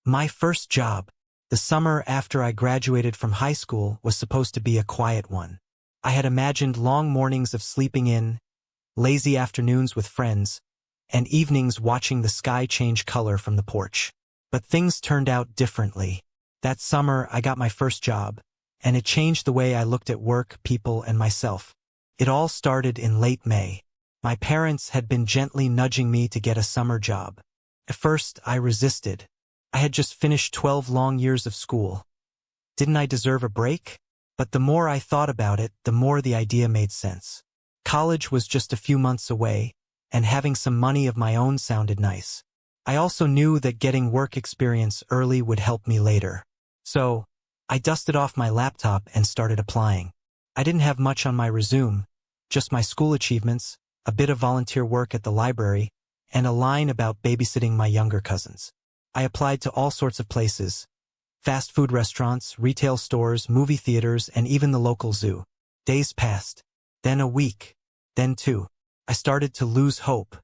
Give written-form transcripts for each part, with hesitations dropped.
My first job. The summer after I graduated from high school was supposed to be a quiet one. I had imagined long mornings of sleeping in, lazy afternoons with friends, and evenings watching the sky change color from the porch. But things turned out differently. That summer, I got my first job, and it changed the way I looked at work, people, and myself. It all started in late May. My parents had been gently nudging me to get a summer job. At first, I resisted. I had just finished 12 long years of school. Didn't I deserve a break? But the more I thought about it, the more the idea made sense. College was just a few months away, and having some money of my own sounded nice. I also knew that getting work experience early would help me later. So, I dusted off my laptop and started applying. I didn't have much on my resume, just my school achievements, a bit of volunteer work at the library, and a line about babysitting my younger cousins. I applied to all sorts of places: fast food restaurants, retail stores, movie theaters, and even the local zoo. Days passed. Then a week. Then two. I started to lose hope.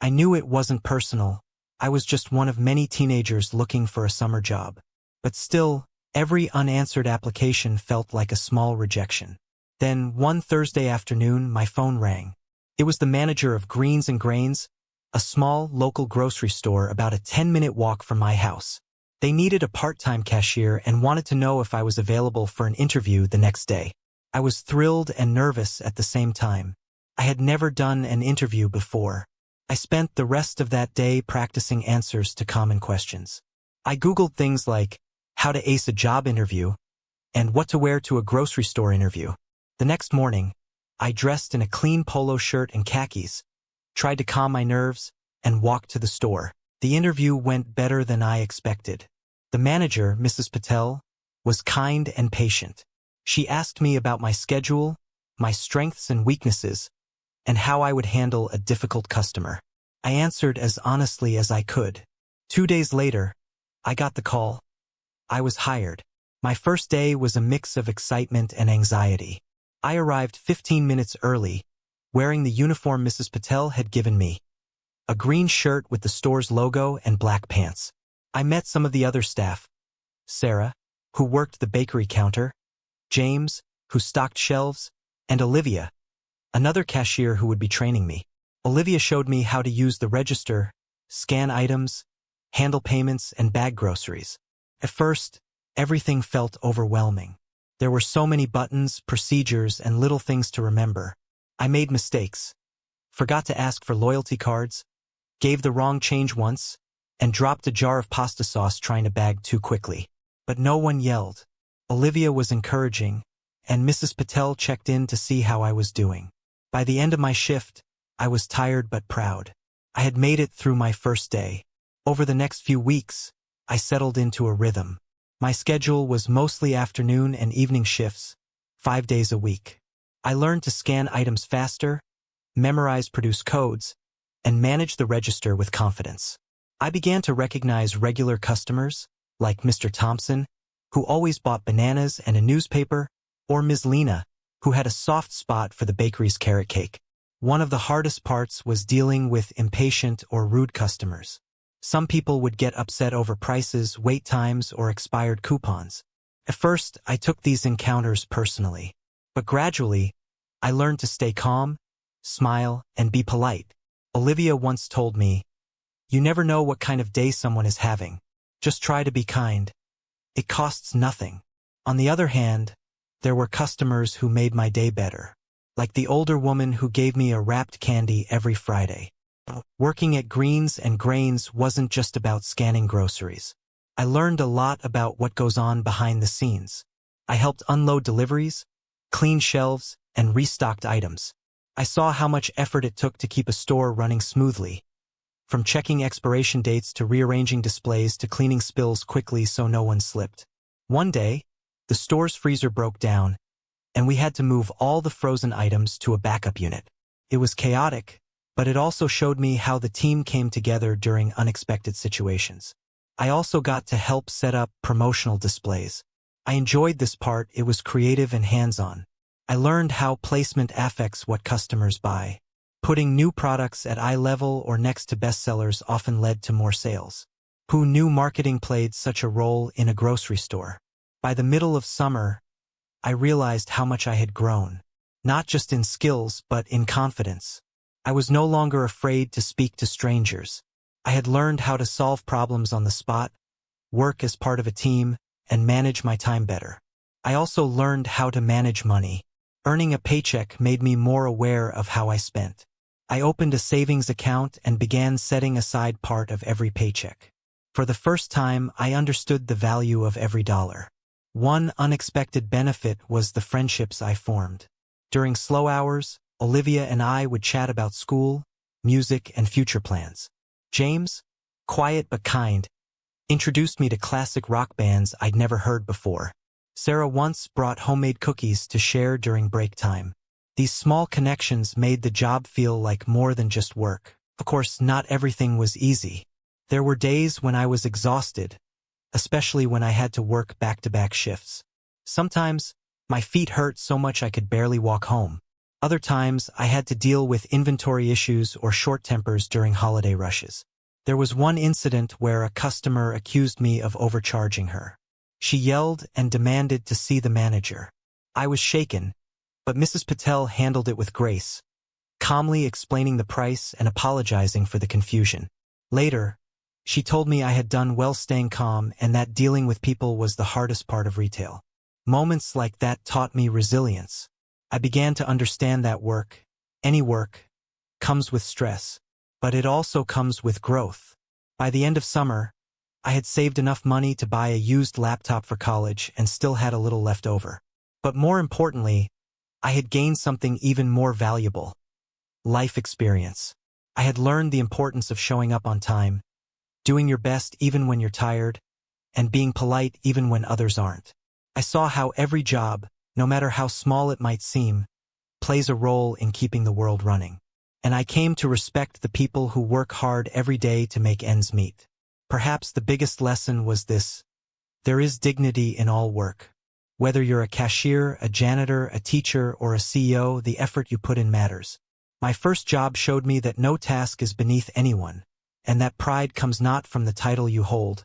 I knew it wasn't personal. I was just one of many teenagers looking for a summer job. But still, every unanswered application felt like a small rejection. Then, one Thursday afternoon, my phone rang. It was the manager of Greens and Grains, a small, local grocery store about a 10-minute walk from my house. They needed a part-time cashier and wanted to know if I was available for an interview the next day. I was thrilled and nervous at the same time. I had never done an interview before. I spent the rest of that day practicing answers to common questions. I Googled things like how to ace a job interview and what to wear to a grocery store interview. The next morning, I dressed in a clean polo shirt and khakis, tried to calm my nerves, and walked to the store. The interview went better than I expected. The manager, Mrs. Patel, was kind and patient. She asked me about my schedule, my strengths and weaknesses, and how I would handle a difficult customer. I answered as honestly as I could. 2 days later, I got the call. I was hired. My first day was a mix of excitement and anxiety. I arrived 15 minutes early, wearing the uniform Mrs. Patel had given me. A green shirt with the store's logo and black pants. I met some of the other staff. Sarah, who worked the bakery counter, James, who stocked shelves, and Olivia, another cashier who would be training me. Olivia showed me how to use the register, scan items, handle payments, and bag groceries. At first, everything felt overwhelming. There were so many buttons, procedures, and little things to remember. I made mistakes, forgot to ask for loyalty cards, gave the wrong change once, and dropped a jar of pasta sauce trying to bag too quickly. But no one yelled. Olivia was encouraging, and Mrs. Patel checked in to see how I was doing. By the end of my shift, I was tired but proud. I had made it through my first day. Over the next few weeks, I settled into a rhythm. My schedule was mostly afternoon and evening shifts, 5 days a week. I learned to scan items faster, memorize produced codes, and manage the register with confidence. I began to recognize regular customers, like Mr. Thompson, who always bought bananas and a newspaper, or Ms. Lena, who had a soft spot for the bakery's carrot cake. One of the hardest parts was dealing with impatient or rude customers. Some people would get upset over prices, wait times, or expired coupons. At first, I took these encounters personally. But gradually, I learned to stay calm, smile, and be polite. Olivia once told me, "You never know what kind of day someone is having. Just try to be kind. It costs nothing." On the other hand, there were customers who made my day better. Like the older woman who gave me a wrapped candy every Friday. Working at Greens and Grains wasn't just about scanning groceries. I learned a lot about what goes on behind the scenes. I helped unload deliveries, clean shelves, and restocked items. I saw how much effort it took to keep a store running smoothly. From checking expiration dates to rearranging displays to cleaning spills quickly so no one slipped. One day, the store's freezer broke down, and we had to move all the frozen items to a backup unit. It was chaotic, but it also showed me how the team came together during unexpected situations. I also got to help set up promotional displays. I enjoyed this part. It was creative and hands-on. I learned how placement affects what customers buy. Putting new products at eye level or next to bestsellers often led to more sales. Who knew marketing played such a role in a grocery store? By the middle of summer, I realized how much I had grown. Not just in skills, but in confidence. I was no longer afraid to speak to strangers. I had learned how to solve problems on the spot, work as part of a team, and manage my time better. I also learned how to manage money. Earning a paycheck made me more aware of how I spent. I opened a savings account and began setting aside part of every paycheck. For the first time, I understood the value of every dollar. One unexpected benefit was the friendships I formed. During slow hours, Olivia and I would chat about school, music, and future plans. James, quiet but kind, introduced me to classic rock bands I'd never heard before. Sarah once brought homemade cookies to share during break time. These small connections made the job feel like more than just work. Of course, not everything was easy. There were days when I was exhausted, especially when I had to work back-to-back shifts. Sometimes, my feet hurt so much I could barely walk home. Other times, I had to deal with inventory issues or short tempers during holiday rushes. There was one incident where a customer accused me of overcharging her. She yelled and demanded to see the manager. I was shaken, but Mrs. Patel handled it with grace, calmly explaining the price and apologizing for the confusion. Later, she told me I had done well staying calm and that dealing with people was the hardest part of retail. Moments like that taught me resilience. I began to understand that work, any work, comes with stress, but it also comes with growth. By the end of summer, I had saved enough money to buy a used laptop for college and still had a little left over. But more importantly, I had gained something even more valuable: life experience. I had learned the importance of showing up on time, doing your best even when you're tired, and being polite even when others aren't. I saw how every job, no matter how small it might seem, plays a role in keeping the world running. And I came to respect the people who work hard every day to make ends meet. Perhaps the biggest lesson was this: there is dignity in all work. Whether you're a cashier, a janitor, a teacher, or a CEO, the effort you put in matters. My first job showed me that no task is beneath anyone, and that pride comes not from the title you hold,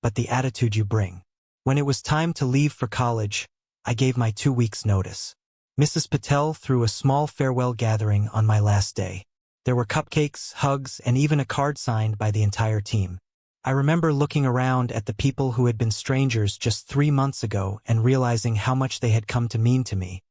but the attitude you bring. When it was time to leave for college, I gave my 2 weeks' notice. Mrs. Patel threw a small farewell gathering on my last day. There were cupcakes, hugs, and even a card signed by the entire team. I remember looking around at the people who had been strangers just 3 months ago and realizing how much they had come to mean to me.